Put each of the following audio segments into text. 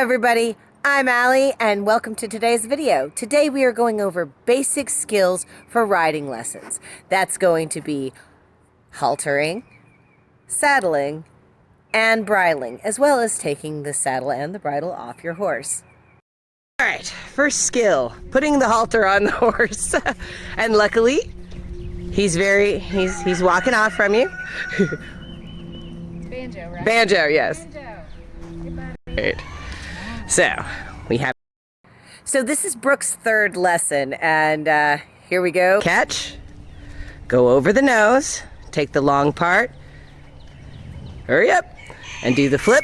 everybody, I'm Allie and welcome to today's video. Today we are going over basic skills for riding lessons. That's going to be haltering, saddling, and bridling, as well as taking the saddle and the bridle off your horse. Alright, first skill, putting the halter on the horse. And luckily, he's walking off from you. Banjo, right? Banjo, yes. Banjo. Right. So this is Brook's third lesson, and here we go. Catch, go over the nose, take the long part, hurry up, and do the flip.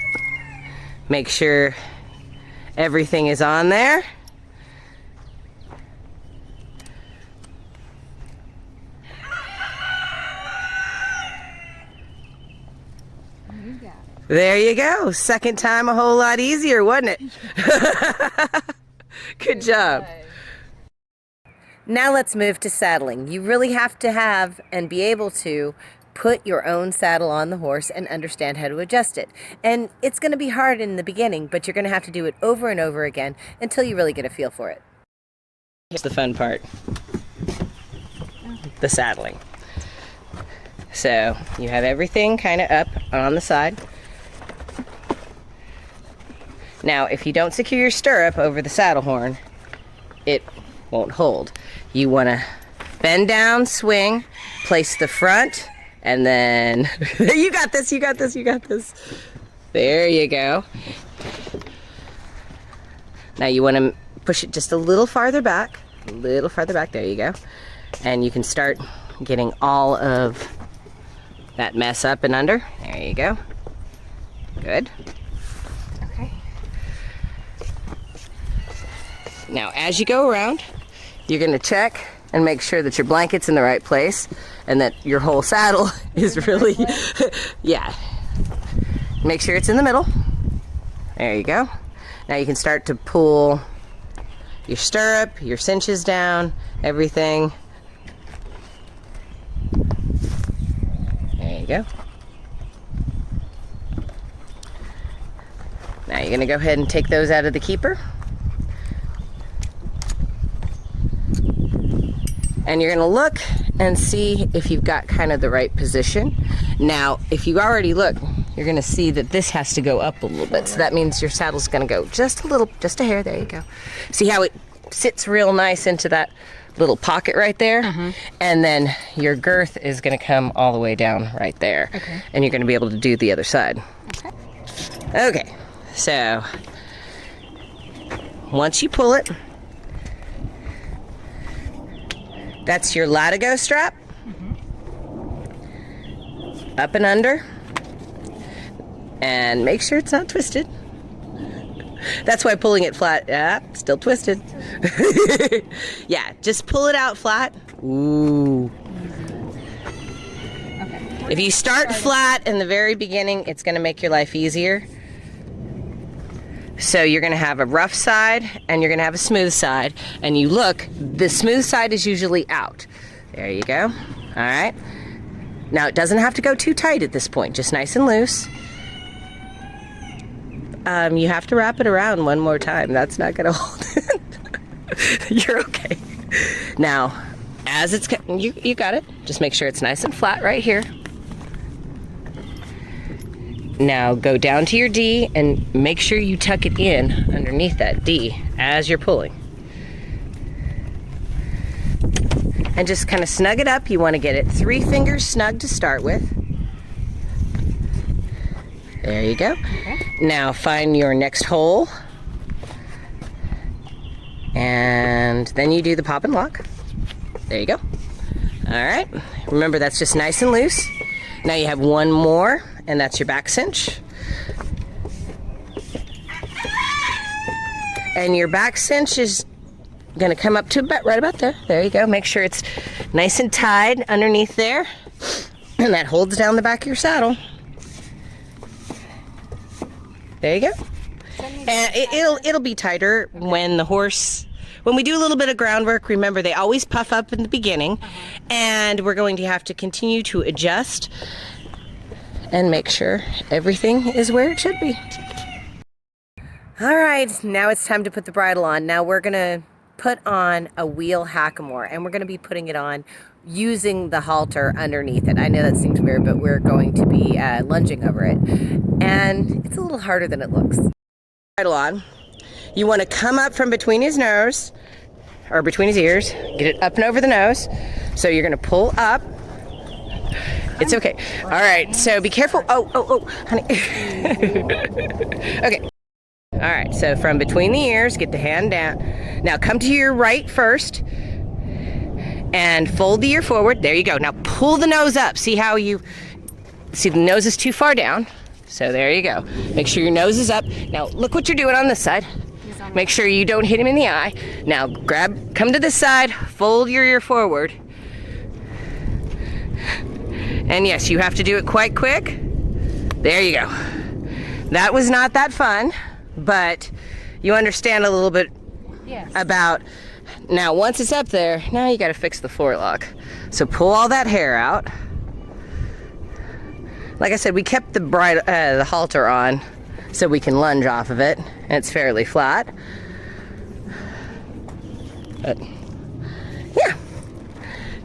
Make sure everything is on there. There you go. Second time a whole lot easier, wasn't it? Good job. Now let's move to saddling. You really have to have and be able to put your own saddle on the horse and understand how to adjust it. And it's going to be hard in the beginning, but you're going to have to do it over and over again until you really get a feel for it. Here's the fun part. The saddling. So you have everything kind of up on the side. Now, if you don't secure your stirrup over the saddle horn, it won't hold. You want to bend down, swing, place the front, and then you got this, you got this, you got this. There you go. Now you want to push it just a little farther back, there you go. And you can start getting all of that mess up and under. There you go. Good. Now, as you go around, you're going to check and make sure that your blanket's in the right place and that your whole saddle is really, yeah. Make sure it's in the middle. There you go. Now you can start to pull your stirrup, your cinches down, everything. There you go. Now you're going to go ahead and take those out of the keeper. And you're going to look and see if you've got kind of the right position. Now, if you already look, you're going to see that this has to go up a little bit. So that means your saddle's going to go just a little, just a hair. There you go. See how it sits real nice into that little pocket right there? Mm-hmm. And then your girth is going to come all the way down right there. Okay. And you're going to be able to do the other side. Okay. Okay. So once you pull it, that's your latigo strap. Mm-hmm. Up and under. And make sure it's not twisted. That's why pulling it flat, still twisted. Yeah, just pull it out flat. Ooh. Okay. If you start flat in the very beginning, it's going to make your life easier. So you're going to have a rough side and you're going to have a smooth side. And you look, the smooth side is usually out. There you go. All right. Now it doesn't have to go too tight at this point, just nice and loose. You have to wrap it around one more time. That's not going to hold it. You're okay. Now, as it's, you got it. Just make sure it's nice and flat right here. Now go down to your D and make sure you tuck it in underneath that D as you're pulling. And just kind of snug it up. You want to get it 3 fingers snug to start with. There you go. Okay. Now find your next hole. And then you do the pop and lock. There you go. All right. Remember, that's just nice and loose. Now you have one more. And that's your back cinch. And your back cinch is going to come up to about right about there. There you go. Make sure it's nice and tied underneath there. And that holds down the back of your saddle. There you go. And it'll be tighter when the horse, when we do a little bit of groundwork. Remember, they always puff up in the beginning. And we're going to have to continue to adjust and make sure everything is where it should be. All right, now it's time to put the bridle on. Now we're gonna put on a wheel hackamore, and we're gonna be putting it on using the halter underneath it. I know that seems weird, but we're going to be lunging over it. And it's a little harder than it looks. Bridle on. You wanna come up from between his nose, or between his ears, get it up and over the nose. So you're gonna pull up. It's okay. All right, so be careful. Oh, honey. Okay. All right, so from between the ears, get the hand down. Now come to your right first and fold the ear forward. There you go. Now pull the nose up. See the nose is too far down. So there you go. Make sure your nose is up. Now look what you're doing on this side. Make sure you don't hit him in the eye. Now come to this side, fold your ear forward. And yes, you have to do it quite quick. There you go. That was not that fun, but you understand a little bit about, now once it's up there, now you gotta fix the forelock. So pull all that hair out. Like I said, we kept the halter on so we can lunge off of it, and it's fairly flat. But yeah.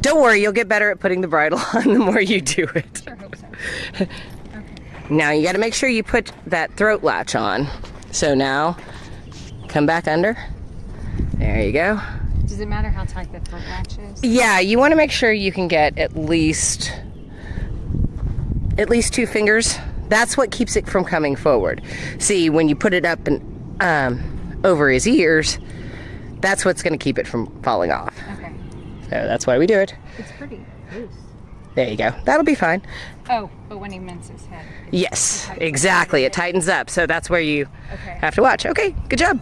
Don't worry, you'll get better at putting the bridle on the more you do it. Sure hope so. Okay. Now you gotta make sure you put that throat latch on. So now, come back under. There you go. Does it matter how tight the throat latch is? Yeah, you wanna make sure you can get at least 2 fingers. That's what keeps it from coming forward. See, when you put it up and over his ears, that's what's gonna keep it from falling off. Okay. So that's why we do it. It's pretty loose. There you go. That'll be fine. Oh, but when he mints his head. Yes, exactly. It tightens up. So that's where you have to watch. Okay, good job.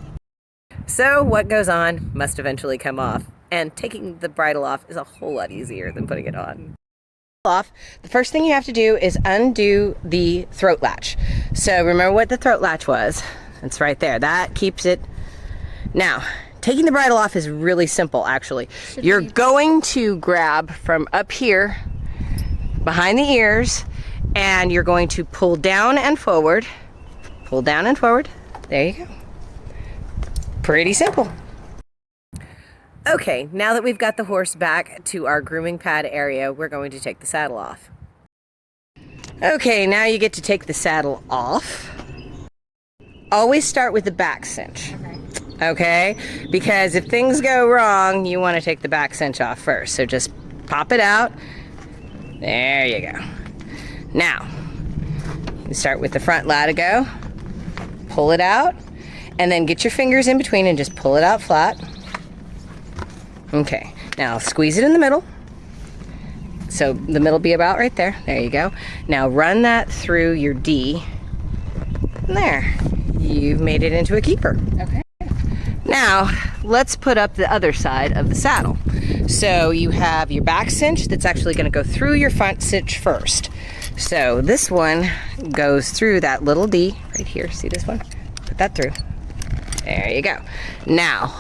So what goes on must eventually come off. And taking the bridle off is a whole lot easier than putting it on. The first thing you have to do is undo the throat latch. So remember what the throat latch was. It's right there. That keeps it. Now, taking the bridle off is really simple, actually. You're going to grab from up here, behind the ears, and you're going to pull down and forward. Pull down and forward. There you go. Pretty simple. Okay, now that we've got the horse back to our grooming pad area, we're going to take the saddle off. Okay, now you get to take the saddle off. Always start with the back cinch. Okay, because if things go wrong, you want to take the back cinch off first. So just pop it out. There you go. Now, you start with the front latigo, pull it out, and then get your fingers in between and just pull it out flat. Okay, now squeeze it in the middle. So the middle be about right there. There you go. Now run that through your D. And there, you've made it into a keeper. Okay. Now, let's put up the other side of the saddle. So you have your back cinch that's actually going to go through your front cinch first. So this one goes through that little D right here. See this one? Put that through. There you go. Now,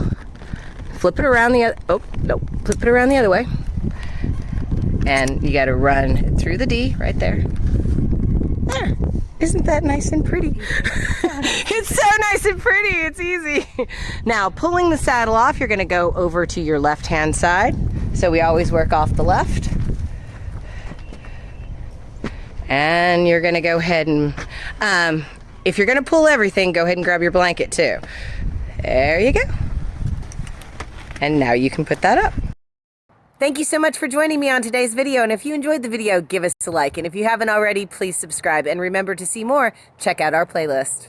flip it around the other, flip it around the other way. And you got to run through the D right there. There. Isn't that nice and pretty? It's so nice and pretty. It's easy. Now, pulling the saddle off, you're going to go over to your left-hand side. So we always work off the left. And you're going to go ahead and, if you're going to pull everything, go ahead and grab your blanket too. There you go. And now you can put that up. Thank you so much for joining me on today's video, and if you enjoyed the video, give us a like, and if you haven't already, please subscribe, and remember to see more, check out our playlist.